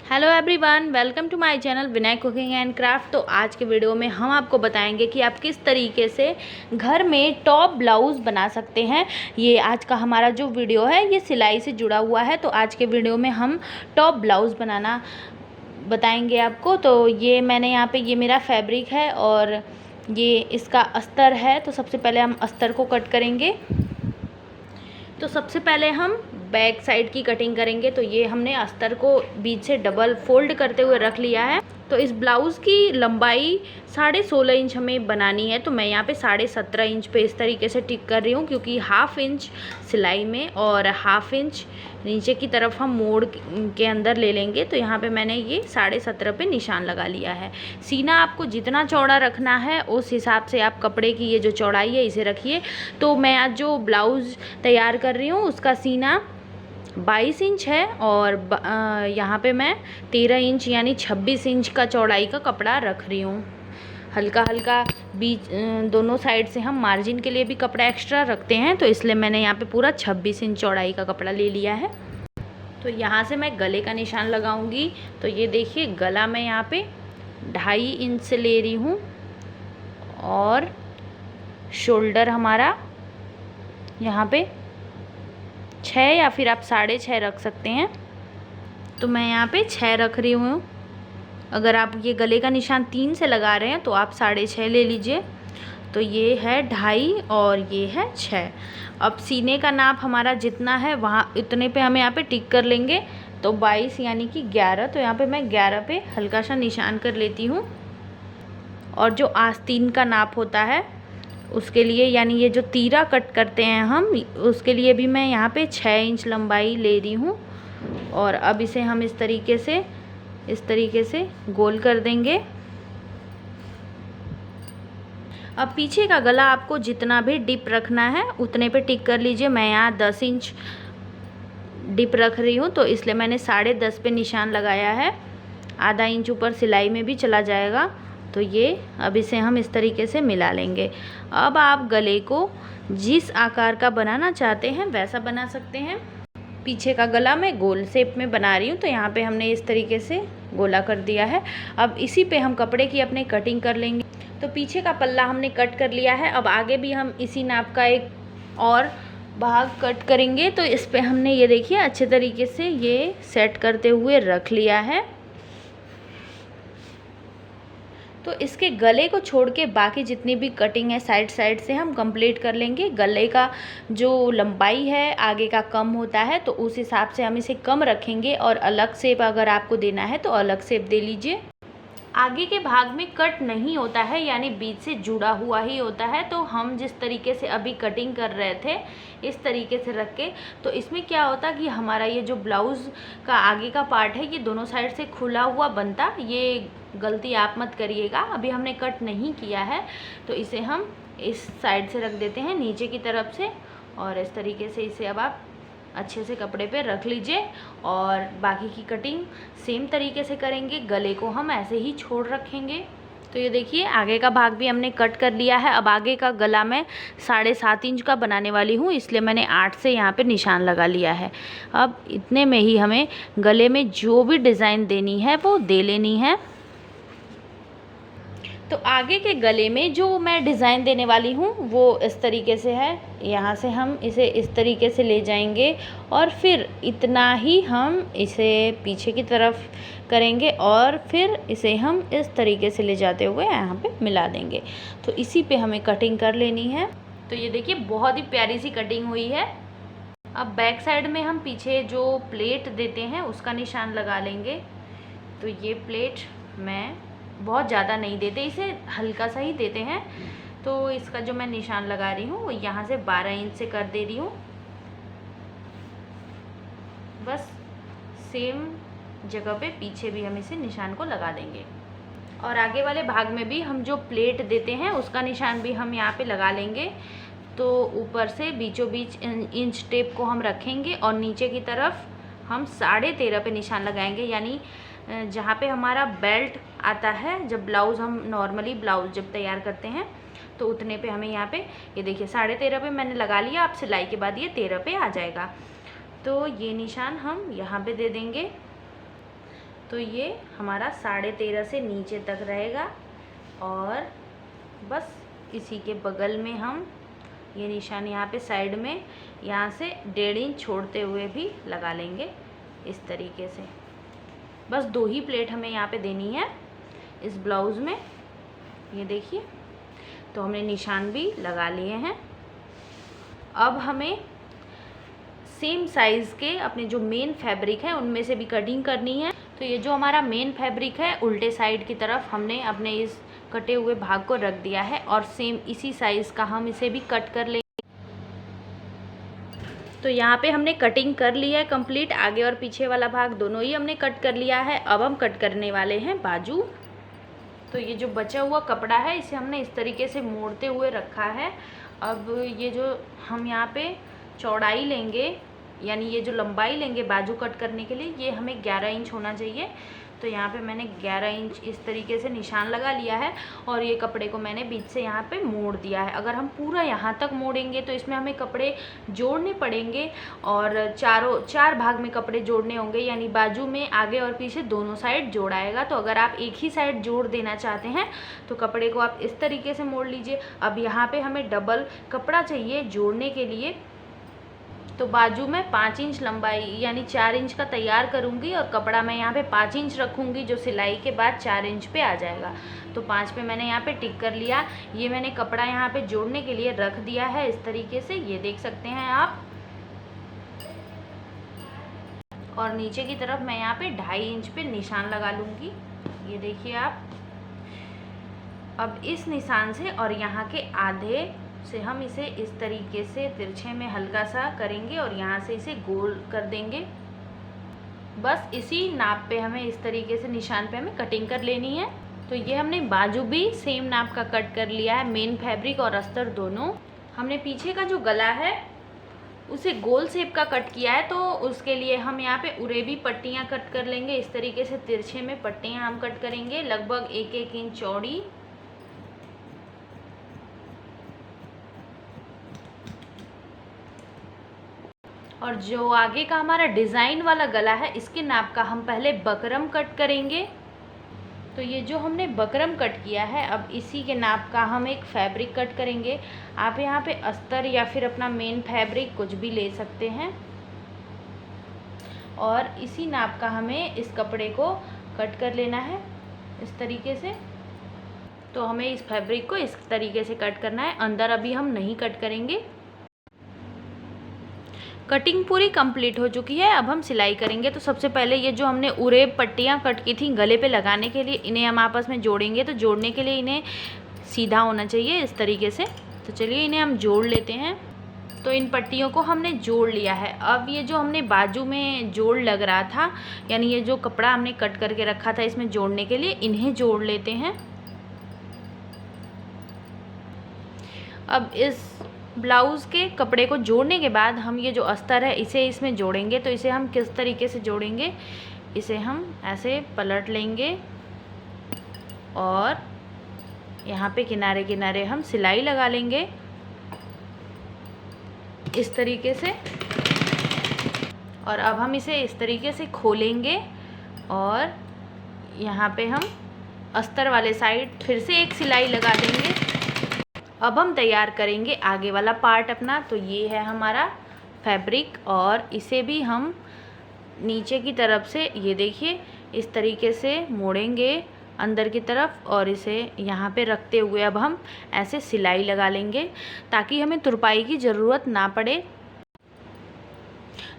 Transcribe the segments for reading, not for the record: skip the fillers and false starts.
Hello everyone, welcome to my channel Vinay cooking and craft. तो आज के वीडियो में हम आपको बताएंगे कि आप किस तरीके से घर में टॉप ब्लाउज़ बना सकते हैं। ये आज का हमारा जो वीडियो है ये सिलाई से जुड़ा हुआ है। तो आज के वीडियो में हम टॉप ब्लाउज़ बनाना बताएंगे आपको। तो ये मैंने यहाँ पे ये मेरा फैब्रिक है और ये इसका अस्तर है। तो सबसे पहले हम अस्तर को कट करेंगे। तो सबसे पहले हम बैक साइड की कटिंग करेंगे। तो ये हमने अस्तर को बीच से डबल फोल्ड करते हुए रख लिया है। तो इस ब्लाउज़ की लंबाई 16.5 इंच हमें बनानी है। तो मैं यहाँ पे 17.5 इंच पे इस तरीके से टिक कर रही हूँ, क्योंकि हाफ इंच सिलाई में और हाफ इंच नीचे की तरफ हम मोड़ के अंदर ले लेंगे। तो यहाँ पे मैंने ये 17.5 पे निशान लगा लिया है। सीना आपको जितना चौड़ा रखना है उस हिसाब से आप कपड़े की ये जो चौड़ाई है इसे रखिए। तो मैं आज जो ब्लाउज़ तैयार कर रही हूँ उसका सीना 22 इंच है और यहाँ पे मैं 13 इंच यानी 26 इंच का चौड़ाई का कपड़ा रख रही हूँ। हल्का हल्का बीच दोनों साइड से हम मार्जिन के लिए भी कपड़ा एक्स्ट्रा रखते हैं, तो इसलिए मैंने यहाँ पे पूरा 26 इंच चौड़ाई का कपड़ा ले लिया है। तो यहाँ से मैं गले का निशान लगाऊंगी। तो ये देखिए, गला मैं यहाँ पे 2.5 इंच से ले रही हूँ और शोल्डर हमारा यहाँ पे 6 या फिर आप 6.5 रख सकते हैं। तो मैं यहाँ पे 6 रख रही हूँ। अगर आप ये गले का निशान 3 से लगा रहे हैं तो आप 6.5 ले लीजिए। तो ये है 2.5 और ये है 6। अब सीने का नाप हमारा जितना है वहाँ इतने पे हमें यहाँ पे टिक कर लेंगे। तो 22 यानी कि 11। तो यहाँ पे मैं 11 पे हल्का सा निशान कर लेती हूँ। और जो आस्तीन का नाप होता है उसके लिए, यानी ये जो तीरा कट करते हैं हम, उसके लिए भी मैं यहाँ पे 6 इंच लंबाई ले रही हूँ। और अब इसे हम इस तरीके से गोल कर देंगे। अब पीछे का गला आपको जितना भी डिप रखना है उतने पे टिक कर लीजिए। मैं यहाँ 10 इंच डिप रख रही हूँ, तो इसलिए मैंने 10.5 पे निशान लगाया है। आधा इंच ऊपर सिलाई में भी चला जाएगा। तो ये अब इसे हम इस तरीके से मिला लेंगे। अब आप गले को जिस आकार का बनाना चाहते हैं वैसा बना सकते हैं। पीछे का गला मैं गोल शेप में बना रही हूँ, तो यहाँ पे हमने इस तरीके से गोला कर दिया है। अब इसी पे हम कपड़े की अपने कटिंग कर लेंगे। तो पीछे का पल्ला हमने कट कर लिया है। अब आगे भी हम इसी नाप का एक और भाग कट करेंगे। तो इस पे हमने ये देखिए अच्छे तरीके से ये सेट करते हुए रख लिया है। तो इसके गले को छोड़ के बाकी जितनी भी कटिंग है साइड से हम कंप्लीट कर लेंगे। गले का जो लंबाई है आगे का कम होता है, तो उस हिसाब से हम इसे कम रखेंगे। और अलग शेप अगर आपको देना है तो अलग शेप दे लीजिए। आगे के भाग में कट नहीं होता है, यानी बीच से जुड़ा हुआ ही होता है। तो हम जिस तरीके से अभी कटिंग कर रहे थे इस तरीके से रख के, तो इसमें क्या होता कि हमारा ये जो ब्लाउज़ का आगे का पार्ट है ये दोनों साइड से खुला हुआ बनता। ये गलती आप मत करिएगा। अभी हमने कट नहीं किया है, तो इसे हम इस साइड से रख देते हैं नीचे की तरफ से। और इस तरीके से इसे अब आप अच्छे से कपड़े पे रख लीजिए। और बाकी की कटिंग सेम तरीके से करेंगे। गले को हम ऐसे ही छोड़ रखेंगे। तो ये देखिए, आगे का भाग भी हमने कट कर लिया है। अब आगे का गला मैं 7.5 इंच का बनाने वाली हूँ, इसलिए मैंने 8 से यहाँ पे निशान लगा लिया है। अब इतने में ही हमें गले में जो भी डिज़ाइन देनी है वो दे लेनी है। तो आगे के गले में जो मैं डिज़ाइन देने वाली हूँ वो इस तरीके से है। यहाँ से हम इसे इस तरीके से ले जाएंगे और फिर इतना ही हम इसे पीछे की तरफ करेंगे और फिर इसे हम इस तरीके से ले जाते हुए यहाँ पे मिला देंगे। तो इसी पे हमें कटिंग कर लेनी है। तो ये देखिए, बहुत ही प्यारी सी कटिंग हुई है। अब बैक साइड में हम पीछे जो प्लेट देते हैं उसका निशान लगा लेंगे। तो ये प्लेट मैं बहुत ज़्यादा नहीं देते, इसे हल्का सा ही देते हैं। तो इसका जो मैं निशान लगा रही हूँ वो यहाँ से 12 इंच से कर दे रही हूँ। बस सेम जगह पे पीछे भी हम इसे निशान को लगा देंगे। और आगे वाले भाग में भी हम जो प्लेट देते हैं उसका निशान भी हम यहाँ पे लगा लेंगे। तो ऊपर से बीचों बीच इंच टेप को हम रखेंगे और नीचे की तरफ हम 13.5 पे निशान लगाएंगे। यानी जहाँ पे हमारा बेल्ट आता है, जब ब्लाउज़ हम नॉर्मली ब्लाउज़ जब तैयार करते हैं तो उतने पे हमें यहाँ पे ये देखिए 13.5 पे मैंने लगा लिया। अब सिलाई के बाद ये 13 पे आ जाएगा। तो ये निशान हम यहाँ पे दे देंगे। तो ये हमारा 13.5 से नीचे तक रहेगा। और बस इसी के बगल में हम ये निशान यहाँ पे साइड में यहाँ से 1.5 इंच छोड़ते हुए भी लगा लेंगे इस तरीके से। बस 2 ही प्लेट हमें यहाँ पे देनी है इस ब्लाउज़ में, ये देखिए। तो हमने निशान भी लगा लिए हैं। अब हमें सेम साइज़ के अपने जो मेन फैब्रिक है उनमें से भी कटिंग करनी है। तो ये जो हमारा मेन फैब्रिक है उल्टे साइड की तरफ हमने अपने इस कटे हुए भाग को रख दिया है और सेम इसी साइज़ का हम इसे भी कट कर लेंगे। तो यहाँ पे हमने कटिंग कर लिया है कंप्लीट, आगे और पीछे वाला भाग दोनों ही हमने कट कर लिया है। अब हम कट करने वाले हैं बाजू। तो ये जो बचा हुआ कपड़ा है इसे हमने इस तरीके से मोड़ते हुए रखा है। अब ये जो हम यहाँ पे चौड़ाई लेंगे, यानी ये जो लंबाई लेंगे बाजू कट करने के लिए, ये हमें 11 इंच होना चाहिए। तो यहाँ पे मैंने 11 इंच इस तरीके से निशान लगा लिया है और ये कपड़े को मैंने बीच से यहाँ पे मोड़ दिया है। अगर हम पूरा यहाँ तक मोड़ेंगे तो इसमें हमें कपड़े जोड़ने पड़ेंगे और 4 भाग में कपड़े जोड़ने होंगे, यानी बाजू में आगे और पीछे दोनों साइड जोड़ाएगा। तो अगर आप एक ही साइड जोड़ देना चाहते हैं तो कपड़े को आप इस तरीके से मोड़ लीजिए। अब यहाँ पर हमें डबल कपड़ा चाहिए जोड़ने के लिए, तो बाजू में 5 इंच लंबाई यानी 4 इंच का तैयार करूँगी और कपड़ा मैं यहाँ पे 5 इंच रखूँगी, जो सिलाई के बाद 4 इंच पे आ जाएगा। तो 5 पे मैंने यहाँ पे टिक कर लिया। ये मैंने कपड़ा यहाँ पे जोड़ने के लिए रख दिया है इस तरीके से, ये देख सकते हैं आप। और नीचे की तरफ मैं यहाँ पे 2.5 इंच पे निशान लगा लूँगी, ये देखिए आप। अब इस निशान से और यहाँ के आधे से हम इसे इस तरीके से तिरछे में हल्का सा करेंगे और यहाँ से इसे गोल कर देंगे। बस इसी नाप पे हमें इस तरीके से निशान पे हमें कटिंग कर लेनी है। तो ये हमने बाजू भी सेम नाप का कट कर लिया है, मेन फैब्रिक और अस्तर दोनों। हमने पीछे का जो गला है उसे गोल शेप का कट किया है, तो उसके लिए हम यहाँ पे उरेबी पट्टियाँ कट कर लेंगे। इस तरीके से तिरछे में पट्टियाँ हम कट करेंगे, लगभग 1-1 इंच चौड़ी। और जो आगे का हमारा डिज़ाइन वाला गला है इसके नाप का हम पहले बकरम कट करेंगे। तो ये जो हमने बकरम कट किया है, अब इसी के नाप का हम एक फैब्रिक कट करेंगे। आप यहाँ पे अस्तर या फिर अपना मेन फैब्रिक कुछ भी ले सकते हैं और इसी नाप का हमें इस कपड़े को कट कर लेना है इस तरीके से। तो हमें इस फैब्रिक को इस तरीके से कट करना है, अंदर अभी हम नहीं कट करेंगे। कटिंग पूरी कंप्लीट हो चुकी है, अब हम सिलाई करेंगे। तो सबसे पहले ये जो हमने उरेब पट्टियाँ कट की थी गले पे लगाने के लिए, इन्हें हम आपस में जोड़ेंगे। तो जोड़ने के लिए इन्हें सीधा होना चाहिए इस तरीके से। तो चलिए इन्हें हम जोड़ लेते हैं। तो इन पट्टियों को हमने जोड़ लिया है। अब ये जो हमने बाजू में जोड़ लग रहा था, यानी ये जो कपड़ा हमने कट करके रखा था इसमें जोड़ने के लिए, इन्हें जोड़ लेते हैं। अब इस ब्लाउज़ के कपड़े को जोड़ने के बाद हम ये जो अस्तर है इसे इसमें जोड़ेंगे। तो इसे हम किस तरीके से जोड़ेंगे, इसे हम ऐसे पलट लेंगे और यहाँ पे किनारे किनारे हम सिलाई लगा लेंगे इस तरीके से। और अब हम इसे इस तरीके से खोलेंगे और यहाँ पे हम अस्तर वाले साइड फिर से एक सिलाई लगा देंगे। अब हम तैयार करेंगे आगे वाला पार्ट अपना। तो ये है हमारा फैब्रिक और इसे भी हम नीचे की तरफ से ये देखिए इस तरीके से मोड़ेंगे अंदर की तरफ और इसे यहाँ पे रखते हुए अब हम ऐसे सिलाई लगा लेंगे ताकि हमें तुरपाई की ज़रूरत ना पड़े।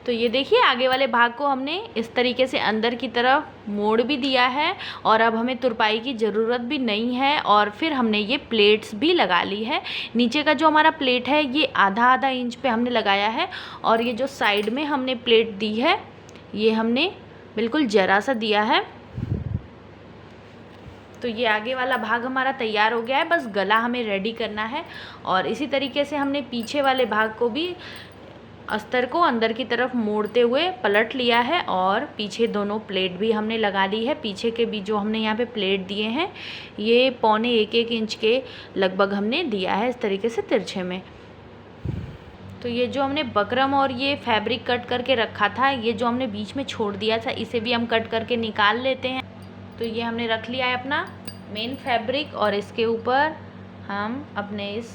तो ये देखिए आगे वाले भाग को हमने इस तरीके से अंदर की तरफ मोड़ भी दिया है और अब हमें तुरपाई की ज़रूरत भी नहीं है। और फिर हमने ये प्लेट्स भी लगा ली है। नीचे का जो हमारा प्लेट है ये आधा इंच पे हमने लगाया है और ये जो साइड में हमने प्लेट दी है ये हमने बिल्कुल ज़रा सा दिया है। तो ये आगे वाला भाग हमारा तैयार हो गया है, बस गला हमें रेडी करना है। और इसी तरीके से हमने पीछे वाले भाग को भी अस्तर को अंदर की तरफ मोड़ते हुए पलट लिया है और पीछे दोनों प्लेट भी हमने लगा ली है। पीछे के भी जो हमने यहाँ पे प्लेट दिए हैं ये 1.25 इंच के लगभग हमने दिया है इस तरीके से तिरछे में। तो ये जो हमने बकरम और ये फैब्रिक कट करके रखा था, ये जो हमने बीच में छोड़ दिया था, इसे भी हम कट करके निकाल लेते हैं। तो ये हमने रख लिया है अपना मेन फैब्रिक, और इसके ऊपर हम अपने इस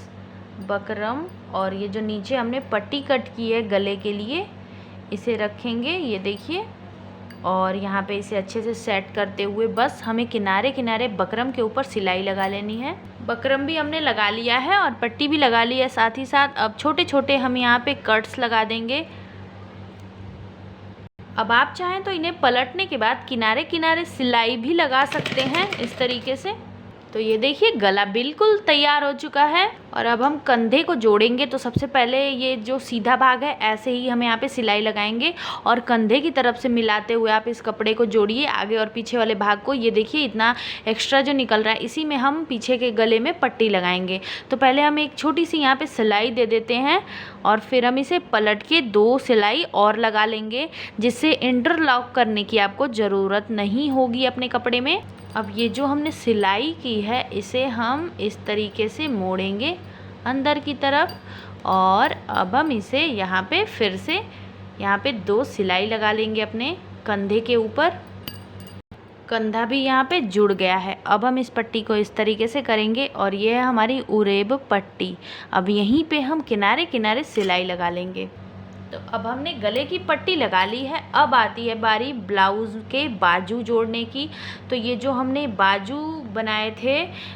बकरम और ये जो नीचे हमने पट्टी कट की है गले के लिए, इसे रखेंगे। ये देखिए, और यहाँ पे इसे अच्छे से सेट करते हुए बस हमें किनारे किनारे बकरम के ऊपर सिलाई लगा लेनी है। बकरम भी हमने लगा लिया है और पट्टी भी लगा ली है साथ ही साथ। अब छोटे छोटे हम यहाँ पे कट्स लगा देंगे। अब आप चाहें तो इन्हें पलटने के बाद किनारे किनारे सिलाई भी लगा सकते हैं इस तरीके से। तो ये देखिए, गला बिल्कुल तैयार हो चुका है। और अब हम कंधे को जोड़ेंगे। तो सबसे पहले ये जो सीधा भाग है, ऐसे ही हम यहाँ पे सिलाई लगाएंगे और कंधे की तरफ से मिलाते हुए आप इस कपड़े को जोड़िए आगे और पीछे वाले भाग को। ये देखिए, इतना एक्स्ट्रा जो निकल रहा है, इसी में हम पीछे के गले में पट्टी लगाएंगे। तो पहले हम एक छोटी सी यहाँ पे सिलाई दे देते हैं और फिर हम इसे पलट के 2 सिलाई और लगा लेंगे, जिससे इंटरलॉक करने की आपको ज़रूरत नहीं होगी अपने कपड़े में। अब ये जो हमने सिलाई की है, इसे हम इस तरीके से मोड़ेंगे अंदर की तरफ, और अब हम इसे यहाँ पे फिर से यहाँ पे 2 सिलाई लगा लेंगे अपने कंधे के ऊपर। कंधा भी यहाँ पे जुड़ गया है। अब हम इस पट्टी को इस तरीके से करेंगे और ये है हमारी उरेब पट्टी। अब यहीं पे हम किनारे किनारे सिलाई लगा लेंगे। तो अब हमने गले की पट्टी लगा ली है। अब आती है बारी ब्लाउज़ के बाजू जोड़ने की। तो ये जो हमने बाजू बनाए थे,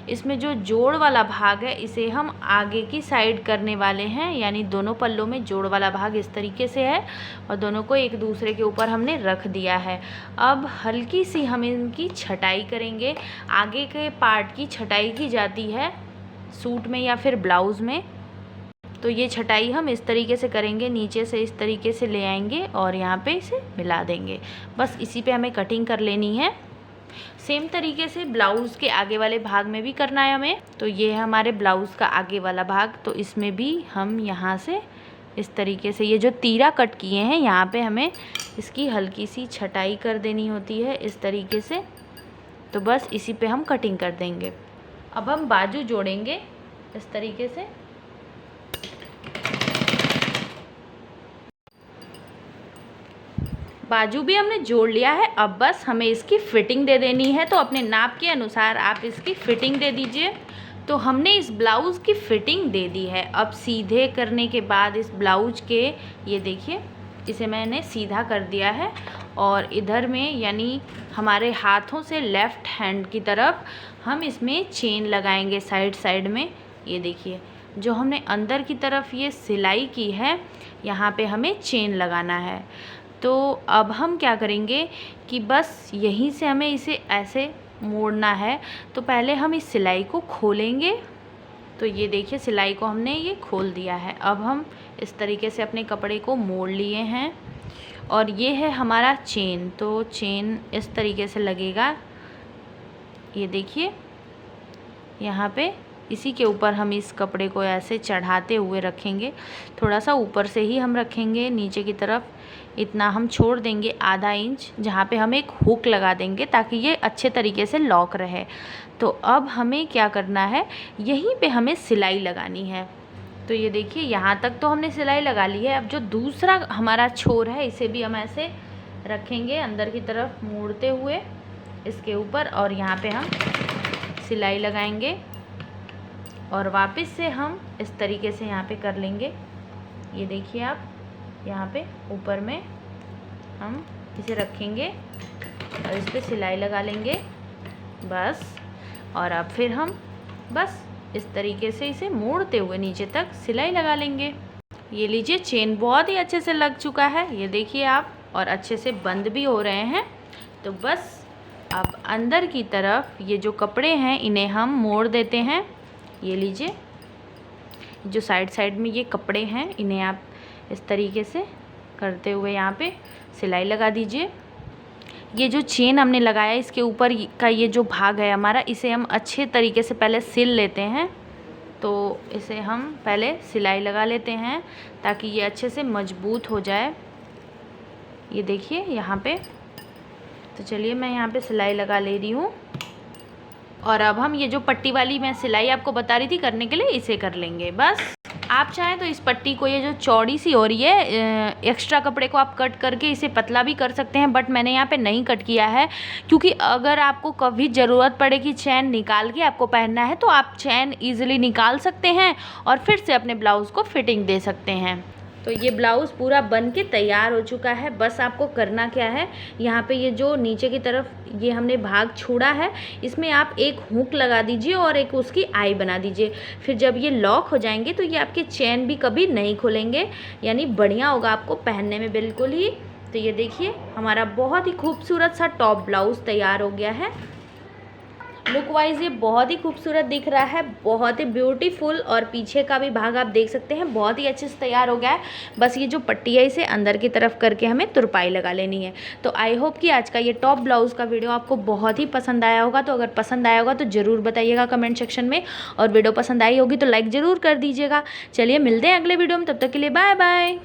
इसमें जो जोड़ वाला भाग है, इसे हम आगे की साइड करने वाले हैं। यानी दोनों पल्लों में जोड़ वाला भाग इस तरीके से है और दोनों को एक दूसरे के ऊपर हमने रख दिया है। अब हल्की सी हम इनकी छटाई करेंगे। आगे के पार्ट की छटाई की जाती है सूट में या फिर ब्लाउज़ में। तो ये छटाई हम इस तरीके से करेंगे, नीचे से इस तरीके से ले आएंगे और यहाँ पे इसे मिला देंगे। बस इसी पे हमें कटिंग कर लेनी है। सेम तरीके से ब्लाउज़ के आगे वाले भाग में भी करना है हमें। तो ये है हमारे ब्लाउज़ का आगे वाला भाग। तो इसमें भी हम यहाँ से इस तरीके से ये जो तीरा कट किए हैं, यहाँ पे हमें इसकी हल्की सी छटाई कर देनी होती है इस तरीके से। तो बस इसी पे हम कटिंग कर देंगे। अब हम बाजू जोड़ेंगे इस तरीके से। बाजू भी हमने जोड़ लिया है। अब बस हमें इसकी फ़िटिंग दे देनी है। तो अपने नाप के अनुसार आप इसकी फ़िटिंग दे दीजिए। तो हमने इस ब्लाउज़ की फ़िटिंग दे दी है। अब सीधे करने के बाद इस ब्लाउज के, ये देखिए, इसे मैंने सीधा कर दिया है और इधर में यानी हमारे हाथों से लेफ़्ट हैंड की तरफ हम इसमें चेन लगाएंगे साइड साइड में। ये देखिए, जो हमने अंदर की तरफ ये सिलाई की है, यहाँ पे हमें चेन लगाना है। तो अब हम क्या करेंगे कि बस यहीं से हमें इसे ऐसे मोड़ना है। तो पहले हम इस सिलाई को खोलेंगे। तो ये देखिए, सिलाई को हमने ये खोल दिया है। अब हम इस तरीके से अपने कपड़े को मोड़ लिए हैं और ये है हमारा चेन। तो चेन इस तरीके से लगेगा। ये देखिए, यहाँ पे इसी के ऊपर हम इस कपड़े को ऐसे चढ़ाते हुए रखेंगे। थोड़ा सा ऊपर से ही हम रखेंगे, नीचे की तरफ इतना हम छोड़ देंगे आधा इंच, जहाँ पे हम एक हुक लगा देंगे ताकि ये अच्छे तरीके से लॉक रहे। तो अब हमें क्या करना है, यहीं पे हमें सिलाई लगानी है। तो ये देखिए, यहाँ तक तो हमने सिलाई लगा ली है। अब जो दूसरा हमारा छोर है, इसे भी हम ऐसे रखेंगे अंदर की तरफ मोड़ते हुए इसके ऊपर, और यहाँ पे हम सिलाई लगाएंगे और वापस से हम इस तरीके से यहाँ पे कर लेंगे। ये देखिए, आप यहाँ पे ऊपर में हम इसे रखेंगे और इस पे सिलाई लगा लेंगे बस। और अब फिर हम बस इस तरीके से इसे मोड़ते हुए नीचे तक सिलाई लगा लेंगे। ये लीजिए, चेन बहुत ही अच्छे से लग चुका है, ये देखिए आप, और अच्छे से बंद भी हो रहे हैं। तो बस अब अंदर की तरफ ये जो कपड़े हैं, इन्हें हम मोड़ देते हैं। ये लीजिए, जो साइड साइड में ये कपड़े हैं, इन्हें आप इस तरीके से करते हुए यहाँ पे सिलाई लगा दीजिए। ये जो चेन हमने लगाया, इसके ऊपर का ये जो भाग है हमारा, इसे हम अच्छे तरीके से पहले सिल लेते हैं। तो इसे हम पहले सिलाई लगा लेते हैं ताकि ये अच्छे से मजबूत हो जाए। ये देखिए यहाँ पे। तो चलिए, मैं यहाँ पे सिलाई लगा ले रही हूँ। और अब हम ये जो पट्टी वाली मैं सिलाई आपको बता रही थी करने के लिए, इसे कर लेंगे बस। आप चाहें तो इस पट्टी को, ये जो चौड़ी सी हो रही है, एक्स्ट्रा कपड़े को आप कट करके इसे पतला भी कर सकते हैं, बट मैंने यहाँ पे नहीं कट किया है, क्योंकि अगर आपको कभी ज़रूरत पड़े कि चैन निकाल के आपको पहनना है तो आप चैन ईजिली निकाल सकते हैं और फिर से अपने ब्लाउज़ को फिटिंग दे सकते हैं। तो ये ब्लाउज़ पूरा बन के तैयार हो चुका है। बस आपको करना क्या है, यहाँ पे ये जो नीचे की तरफ ये हमने भाग छोड़ा है, इसमें आप एक हुक लगा दीजिए और एक उसकी आई बना दीजिए। फिर जब ये लॉक हो जाएंगे तो ये आपके चैन भी कभी नहीं खुलेंगे, यानी बढ़िया होगा आपको पहनने में बिल्कुल ही। तो ये देखिए हमारा बहुत ही खूबसूरत सा टॉप ब्लाउज़ तैयार हो गया है। लुक वाइज ये बहुत ही खूबसूरत दिख रहा है, बहुत ही ब्यूटीफुल, और पीछे का भी भाग आप देख सकते हैं बहुत ही अच्छे से तैयार हो गया है। बस ये जो पट्टी है इसे अंदर की तरफ करके हमें तुरपाई लगा लेनी है। तो आई होप कि आज का ये टॉप ब्लाउज़ का वीडियो आपको बहुत ही पसंद आया होगा। तो अगर पसंद आया होगा तो ज़रूर बताइएगा कमेंट सेक्शन में, और वीडियो पसंद आई होगी तो लाइक ज़रूर कर दीजिएगा। चलिए मिलते हैं अगले वीडियो में, तब तक के लिए बाय बाय।